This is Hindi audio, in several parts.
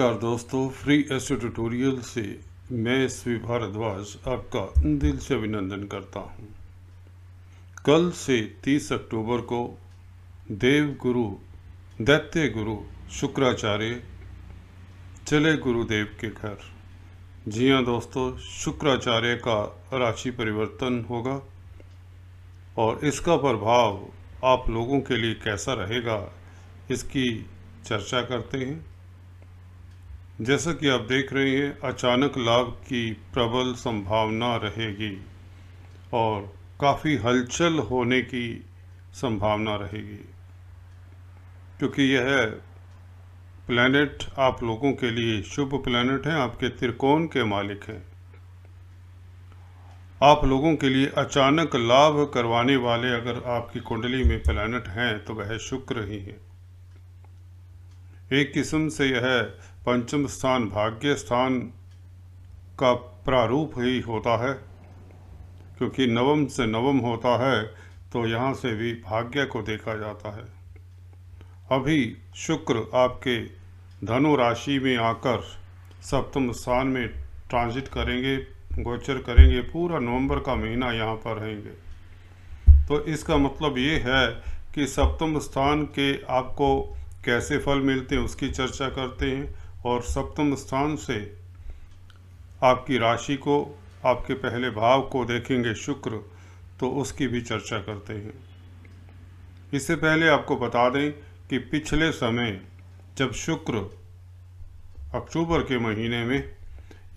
नमस्कार दोस्तों, फ्री एस्ट्रो ट्यूटोरियल से मैं एसवी भारद्वाज आपका दिल से अभिनंदन करता हूं। कल से 30 अक्टूबर को देव गुरु दैत्य गुरु शुक्राचार्य चले गुरुदेव के घर। जी हाँ दोस्तों, शुक्राचार्य का राशि परिवर्तन होगा और इसका प्रभाव आप लोगों के लिए कैसा रहेगा, इसकी चर्चा करते हैं। जैसा कि आप देख रहे हैं, अचानक लाभ की प्रबल संभावना रहेगी और काफ़ी हलचल होने की संभावना रहेगी, क्योंकि यह प्लैनेट आप लोगों के लिए शुभ प्लैनेट है, आपके त्रिकोण के मालिक हैं। आप लोगों के लिए अचानक लाभ करवाने वाले अगर आपकी कुंडली में प्लैनेट हैं तो वह शुक्र ही है। एक किस्म से यह पंचम स्थान भाग्य स्थान का प्रारूप ही होता है, क्योंकि नवम से नवम होता है तो यहाँ से भी भाग्य को देखा जाता है। अभी शुक्र आपके धनु राशि में आकर सप्तम स्थान में ट्रांजिट करेंगे, गोचर करेंगे। पूरा नवंबर का महीना यहाँ पर रहेंगे। तो इसका मतलब ये है कि सप्तम स्थान के आपको कैसे फल मिलते हैं उसकी चर्चा करते हैं, और सप्तम स्थान से आपकी राशि को, आपके पहले भाव को देखेंगे शुक्र, तो उसकी भी चर्चा करते हैं। इससे पहले आपको बता दें कि पिछले समय जब शुक्र अक्टूबर के महीने में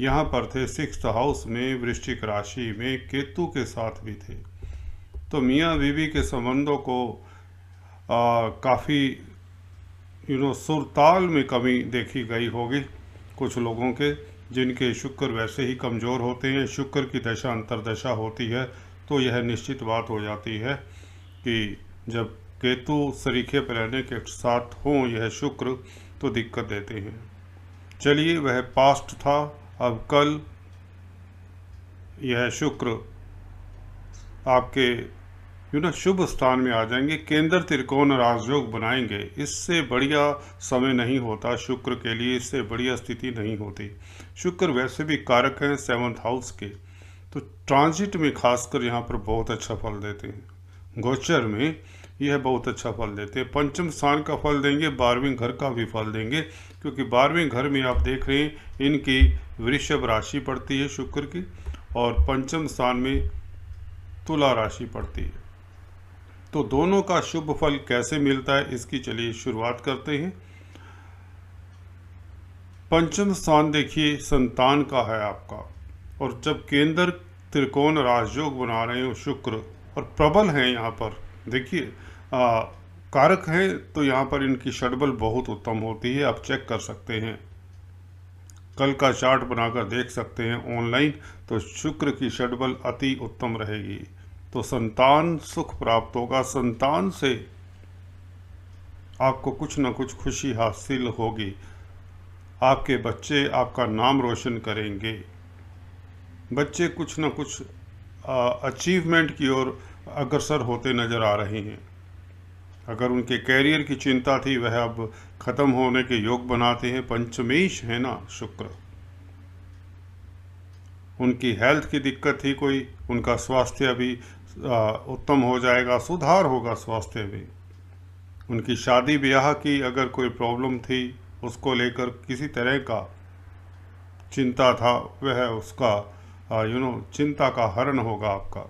यहाँ पर थे 6th हाउस में, वृश्चिक राशि में केतु के साथ भी थे, तो मियाँ बीवी के संबंधों को काफ़ी सुरताल में कमी देखी गई होगी कुछ लोगों के, जिनके शुक्र वैसे ही कमज़ोर होते हैं। शुक्र की दशा अंतर्दशा होती है तो यह निश्चित बात हो जाती है कि जब केतु सरीखे प्लैनेट के साथ हों यह शुक्र, तो दिक्कत देते हैं। चलिए, वह पास्ट था। अब कल यह शुक्र आपके शुभ स्थान में आ जाएंगे, केंद्र त्रिकोण राजयोग बनाएंगे। इससे बढ़िया समय नहीं होता शुक्र के लिए, इससे बढ़िया स्थिति नहीं होती। शुक्र वैसे भी कारक हैं 7th हाउस के, तो ट्रांजिट में खासकर यहाँ पर बहुत अच्छा फल देते हैं। गोचर में यह बहुत अच्छा फल देते हैं। पंचम स्थान का फल देंगे, 12वें घर का भी फल देंगे, क्योंकि 12वें घर में आप देख रहे हैं इनकी वृषभ राशि पड़ती है शुक्र की, और पंचम स्थान में तुला राशि पड़ती है। तो दोनों का शुभ फल कैसे मिलता है इसकी चलिए शुरुआत करते हैं। पंचम स्थान देखिए संतान का है आपका, और जब केंद्र त्रिकोण राजयोग बना रहे हो शुक्र, और प्रबल हैं यहाँ पर, देखिए कारक हैं, तो यहाँ पर इनकी षडबल बहुत उत्तम होती है। आप चेक कर सकते हैं, कल का चार्ट बनाकर देख सकते हैं ऑनलाइन, तो शुक्र की षडबल अति उत्तम रहेगी। तो संतान सुख प्राप्त होगा, संतान से आपको कुछ न कुछ खुशी हासिल होगी। आपके बच्चे आपका नाम रोशन करेंगे। बच्चे कुछ न कुछ अचीवमेंट की ओर अग्रसर होते नज़र आ रहे हैं। अगर उनके कैरियर की चिंता थी वह अब खत्म होने के योग बनाते हैं। पंचमेश है ना शुक्र, उनकी हेल्थ की दिक्कत थी कोई, उनका स्वास्थ्य अभी उत्तम हो जाएगा, सुधार होगा स्वास्थ्य में। उनकी शादी ब्याह की अगर कोई प्रॉब्लम थी, उसको लेकर किसी तरह का चिंता था, वह उसका चिंता का हरण होगा। आपका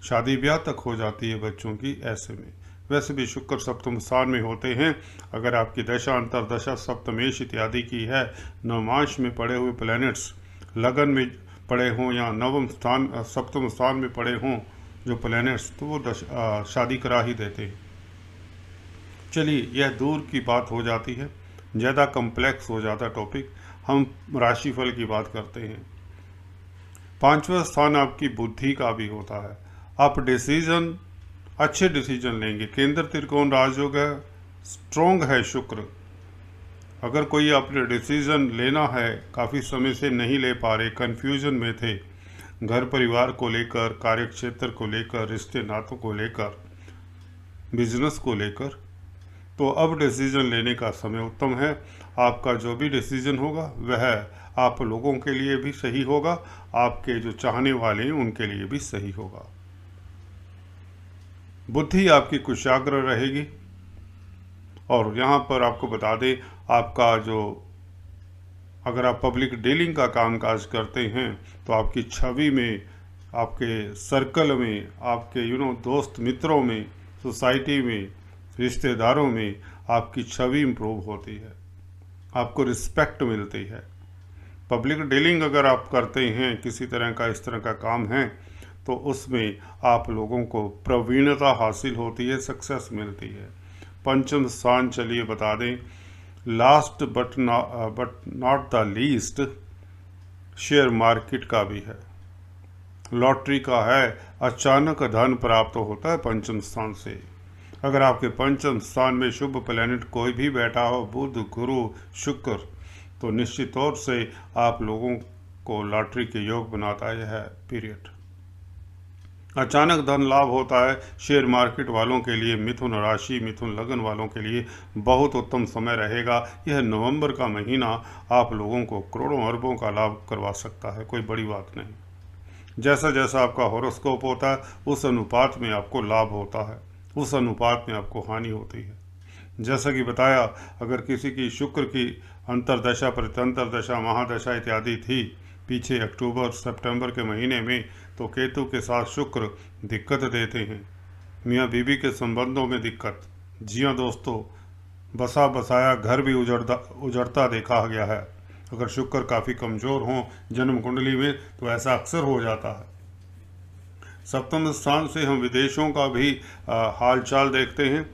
शादी ब्याह तक हो जाती है बच्चों की ऐसे में। वैसे भी शुक्र सप्तम स्थान में होते हैं। अगर आपकी दशा अंतर्दशा सप्तमेश इत्यादि की है, नवमांश में पड़े हुए प्लैनेट्स लगन में पड़े हों या नवम स्थान सप्तम स्थान में पड़े हों जो प्लैनेट्स, तो वो शादी करा ही देते हैं। चलिए, यह दूर की बात हो जाती है, ज़्यादा कम्प्लेक्स हो जाता टॉपिक। हम राशिफल की बात करते हैं। 5वां स्थान आपकी बुद्धि का भी होता है। आप डिसीजन, अच्छे डिसीजन लेंगे। केंद्र त्रिकोण राजयोग है, स्ट्रोंग है शुक्र। अगर कोई आपने डिसीजन लेना है, काफ़ी समय से नहीं ले पा रहे, कन्फ्यूजन में थे, घर परिवार को लेकर, कार्यक्षेत्र को लेकर, रिश्ते नातों को लेकर, बिजनेस को लेकर, तो अब डिसीजन लेने का समय उत्तम है। आपका जो भी डिसीजन होगा वह आप लोगों के लिए भी सही होगा, आपके जो चाहने वाले हैं उनके लिए भी सही होगा। बुद्धि आपकी कुशाग्र रहेगी। और यहाँ पर आपको बता दें, आपका जो अगर आप पब्लिक डीलिंग का कामकाज करते हैं तो आपकी छवि में, आपके सर्कल में, आपके दोस्त मित्रों में, सोसाइटी में, रिश्तेदारों में आपकी छवि इम्प्रूव होती है, आपको रिस्पेक्ट मिलती है। पब्लिक डीलिंग अगर आप करते हैं, किसी तरह का इस तरह का काम है, तो उसमें आप लोगों को प्रवीणता हासिल होती है, सक्सेस मिलती है। पंचम स्थान चलिए बता दें, last but not the least share market का भी है, लॉटरी का है। अचानक धन प्राप्त होता है पंचम स्थान से। अगर आपके पंचम स्थान में शुभ प्लैनेट कोई भी बैठा हो, बुध, गुरु, शुक्र, तो निश्चित तौर से आप लोगों को लॉटरी के योग बनाता है यह पीरियड। अचानक धन लाभ होता है शेयर मार्केट वालों के लिए। मिथुन राशि, मिथुन लगन वालों के लिए बहुत उत्तम समय रहेगा। यह नवंबर का महीना आप लोगों को करोड़ों अरबों का लाभ करवा सकता है, कोई बड़ी बात नहीं। जैसा जैसा आपका हॉरोस्कोप होता है उस अनुपात में आपको लाभ होता है, उस अनुपात में आपको हानि होती है। जैसा कि बताया, अगर किसी की शुक्र की अंतरदशा, प्रत्यंतरदशा, महादशा इत्यादि थी पीछे अक्टूबर सितंबर के महीने में, तो केतु के साथ शुक्र दिक्कत देते हैं। मियाँ बीवी के संबंधों में दिक्कत। जी हाँ दोस्तों, बसा बसाया घर भी उजड़ता देखा गया है। अगर शुक्र काफ़ी कमज़ोर हों जन्म कुंडली में तो ऐसा अक्सर हो जाता है। सप्तम स्थान से हम विदेशों का भी हालचाल देखते हैं।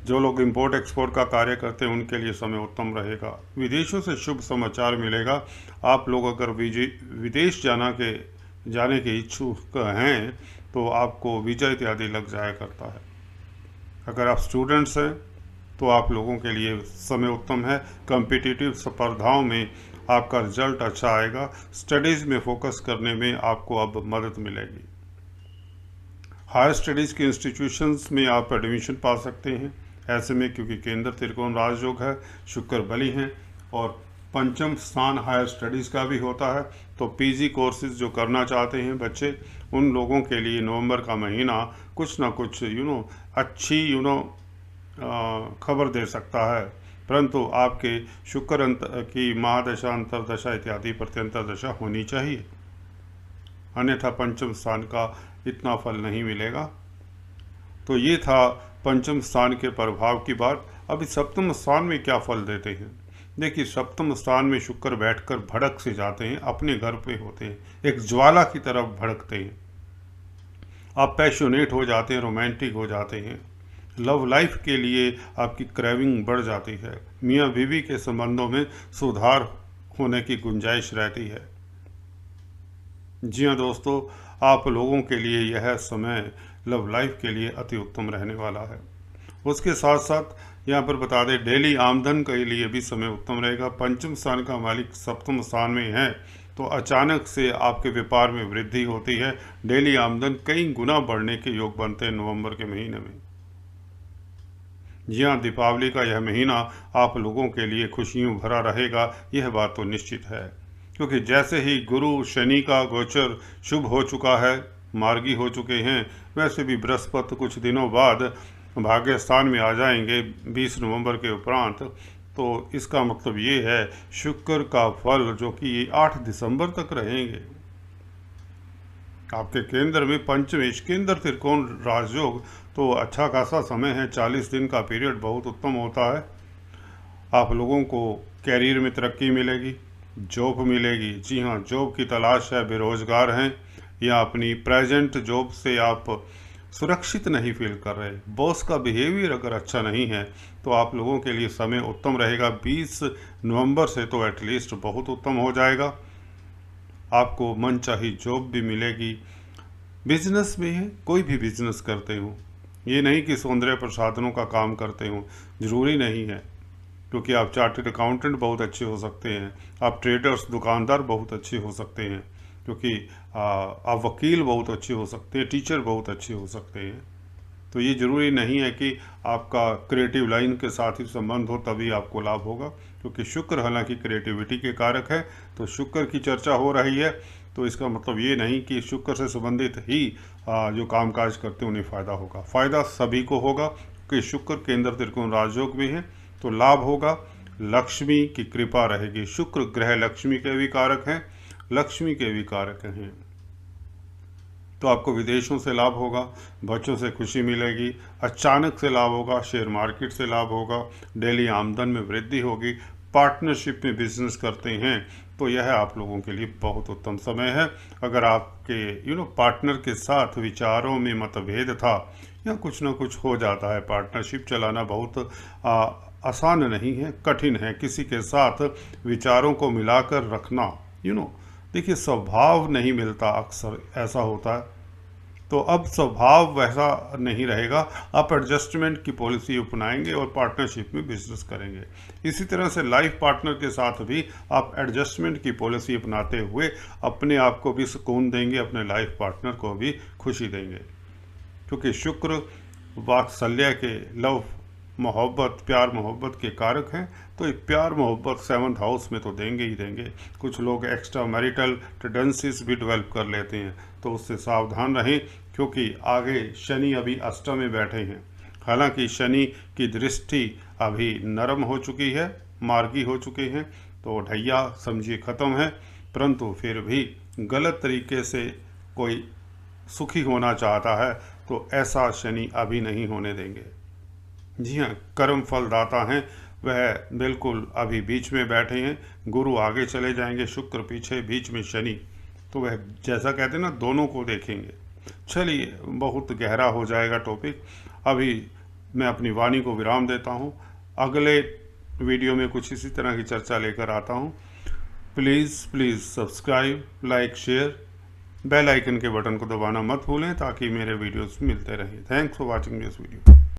जो लोग इंपोर्ट एक्सपोर्ट का कार्य करते हैं उनके लिए समय उत्तम रहेगा। विदेशों से शुभ समाचार मिलेगा। आप लोग अगर विदेश जाने के इच्छुक हैं तो आपको वीज़ा इत्यादि लग जाया करता है। अगर आप स्टूडेंट्स हैं तो आप लोगों के लिए समय उत्तम है। कॉम्पिटिटिव स्पर्धाओं में आपका रिजल्ट अच्छा आएगा। स्टडीज़ में फोकस करने में आपको अब मदद मिलेगी। हायर स्टडीज़ के इंस्टीट्यूशंस में आप एडमिशन पा सकते हैं ऐसे में, क्योंकि केंद्र त्रिकोण राजयोग है, शुक्र बली हैं और पंचम स्थान हायर स्टडीज़ का भी होता है। तो पीजी कोर्सेज जो करना चाहते हैं बच्चे, उन लोगों के लिए नवंबर का महीना कुछ ना कुछ अच्छी खबर दे सकता है। परंतु आपके शुक्र की महादशा, अंतरदशा इत्यादि प्रत्यंतर दशा होनी चाहिए, अन्यथा पंचम स्थान का इतना फल नहीं मिलेगा। तो ये था पंचम स्थान के प्रभाव की बात। अभी सप्तम स्थान में क्या फल देते हैं। देखिए, सप्तम स्थान में शुक्र बैठकर भड़क से जाते हैं, अपने घर पे होते हैं, एक ज्वाला की तरफ भड़कते हैं। आप पैशनेट हो जाते हैं, रोमांटिक हो जाते हैं। लव लाइफ के लिए आपकी क्रेविंग बढ़ जाती है। मियाँ बीवी के संबंधों में सुधार होने की गुंजाइश रहती है। जी हाँ दोस्तों, आप लोगों के लिए यह समय लव लाइफ के लिए अति उत्तम रहने वाला है। उसके साथ साथ यहाँ पर बता दें, डेली आमदन के लिए भी समय उत्तम रहेगा। पंचम स्थान का मालिक सप्तम स्थान में है तो अचानक से आपके व्यापार में वृद्धि होती है। डेली आमदन कई गुना बढ़ने के योग बनते हैं नवंबर के महीने में। जी हाँ, दीपावली का यह महीना आप लोगों के लिए खुशियों भरा रहेगा, यह बात तो निश्चित है। क्योंकि जैसे ही गुरु शनि का गोचर शुभ हो चुका है, मार्गी हो चुके हैं, वैसे भी बृहस्पति कुछ दिनों बाद भाग्य स्थान में आ जाएंगे 20 नवंबर के उपरांत। तो इसका मतलब ये है शुक्र का फल जो कि 8 दिसंबर तक रहेंगे आपके केंद्र में। पंचमेश केंद्र त्रिकोण राजयोग, तो अच्छा खासा समय है, 40 दिन का पीरियड बहुत उत्तम होता है। आप लोगों को कैरियर में तरक्की मिलेगी, जॉब मिलेगी। जी हाँ, जॉब की तलाश है, बेरोजगार हैं या अपनी प्रेजेंट जॉब से आप सुरक्षित नहीं फील कर रहे, बॉस का बिहेवियर अगर अच्छा नहीं है, तो आप लोगों के लिए समय उत्तम रहेगा। 20 नवंबर से तो एटलीस्ट बहुत उत्तम हो जाएगा। आपको मनचाही जॉब भी मिलेगी। बिजनेस में है, कोई भी बिजनेस करते हो, ये नहीं कि सौंदर्य प्रसाधनों का काम करते हो, ज़रूरी नहीं है। क्योंकि आप चार्टर्ड अकाउंटेंट बहुत अच्छे हो सकते हैं, आप ट्रेडर्स दुकानदार बहुत अच्छे हो सकते हैं, क्योंकि आप वकील बहुत अच्छे हो सकते हैं, टीचर बहुत अच्छे हो सकते हैं। तो ये ज़रूरी नहीं है कि आपका क्रिएटिव लाइन के साथ ही संबंध हो तभी आपको लाभ होगा, क्योंकि शुक्र हालांकि क्रिएटिविटी के कारक है। तो शुक्र की चर्चा हो रही है तो इसका मतलब ये नहीं कि शुक्र से संबंधित ही जो कामकाज करते हैं उन्हें फ़ायदा होगा। फ़ायदा सभी को होगा कि शुक्र केंद्र त्रिकोण राजयोग में है, तो लाभ होगा। लक्ष्मी की कृपा रहेगी। शुक्र ग्रह लक्ष्मी के भी कारक हैं, लक्ष्मी के भी कारक हैं। तो आपको विदेशों से लाभ होगा, बच्चों से खुशी मिलेगी, अचानक से लाभ होगा, शेयर मार्केट से लाभ होगा, डेली आमदन में वृद्धि होगी। पार्टनरशिप में बिजनेस करते हैं तो यह आप लोगों के लिए बहुत उत्तम समय है। अगर आपके पार्टनर के साथ विचारों में मतभेद था या कुछ ना कुछ हो जाता है, पार्टनरशिप चलाना बहुत आसान नहीं है, कठिन है। किसी के साथ विचारों को मिलाकर रखना देखिए स्वभाव नहीं मिलता, अक्सर ऐसा होता है। तो अब स्वभाव वैसा नहीं रहेगा, आप एडजस्टमेंट की पॉलिसी अपनाएंगे और पार्टनरशिप में बिजनेस करेंगे। इसी तरह से लाइफ पार्टनर के साथ भी आप एडजस्टमेंट की पॉलिसी अपनाते हुए अपने आप को भी सुकून देंगे, अपने लाइफ पार्टनर को भी खुशी देंगे, क्योंकि शुक्र वात्सल्य के, लव, मोहब्बत, प्यार मोहब्बत के कारक हैं। तो ये प्यार मोहब्बत 7th हाउस में तो देंगे ही देंगे। कुछ लोग एक्स्ट्रा मैरिटल टेंडेंसीज भी डेवलप कर लेते हैं, तो उससे सावधान रहें, क्योंकि आगे शनि अभी अष्टम में बैठे हैं। हालांकि शनि की दृष्टि अभी नरम हो चुकी है, मार्गी हो चुके हैं, तो ढैया समझिए ख़त्म है, परंतु फिर भी गलत तरीके से कोई सुखी होना चाहता है तो ऐसा शनि अभी नहीं होने देंगे। जी हाँ, कर्म फलदाता हैं, वह बिल्कुल अभी बीच में बैठे हैं। गुरु आगे चले जाएंगे, शुक्र पीछे, बीच में शनि, तो वह जैसा कहते हैं ना, दोनों को देखेंगे। चलिए, बहुत गहरा हो जाएगा टॉपिक, अभी मैं अपनी वाणी को विराम देता हूँ। अगले वीडियो में कुछ इसी तरह की चर्चा लेकर आता हूँ। Please subscribe, like, share, bell icon के बटन को दबाना मत भूलें ताकि मेरे वीडियोस मिलते रहें। Thanks for watching this video.